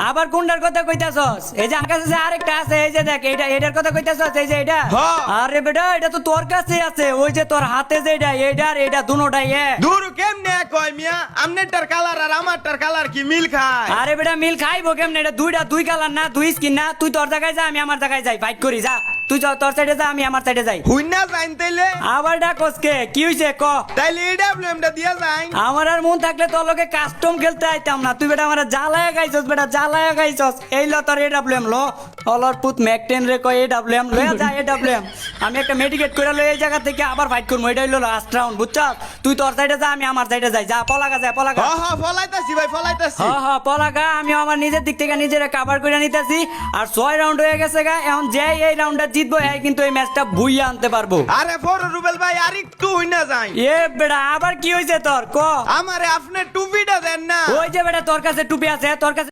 আবার কোনটার কথা কইতাছস? এই যে আমার কাছে যে আরেকটা আছে, এই যে দেখ, এটার কথা কইতাছস? এই যে এটা, আরে বেটা এটা তো তোর কাছে আছে, ওই যে তোর হাতে যেটা, এইটার এটা দুটোটাই এক। দূর কেমনে কয় মিয়া, আমনেরটার কালার আর আমারটার কালার কি মিল খায়? আরে বেটা মিল খাইবো কেমনে? এটা দুই কালার না, দুই স্কিন না। তুই তোর জায়গায় যা, আমি আমার জায়গায় যাই, ফাইট করি যা। তুই তোর সাইডে যা, আমি আমার সাইডে যাই। হুই না যাইন তাইলে? আবার ডাকসকে কি হইছে ক? তাইলে এই ডাবলুএমটা দিয়া যাই। আমার আর মন থাকলে তোর লগে কাস্টম খেলতে আইতাম না। তুই বেটা আমার জ্বালায়া গাইছস, বেটা জ্বালায়া গাইছস। এই ল তোর এডব্লিউএম লো, অলর পুত ম্যাকটেন রে কয় এডব্লিউএম লয়া যা এডব্লিউএম। আমি একটা মেডিকেট করে লই এই জায়গা থেকে আবার ফাইট করব। এটাই হলো লাস্ট রাউন্ড, বুঝছস? তুই তোর সাইডে যা, আমি আমার সাইডে যাই। যা পলাগা যা, পলাগা। ফলাইতাছি ভাই, ফলাইতাছি। পলাগা। আমি আমার নিজের দিক থেকে নিজেরা কভার করে নিতেছি। আর 6 রাউন্ড হয়ে গেছে গা। এখন যে এই রাউন্ডটা জিতবো এই কিন্তু এই ম্যাচটা বুইয়া আনতে পারবো। আরে ফর রুবেল ভাই, আর একটু হুই না যাই। এ বেটা আবার কি হইছে তোর ক? আমারে আপনি টুপিটা দেন না। ওই যে বেটা তোর কাছে টুপি আছে, তোর কাছে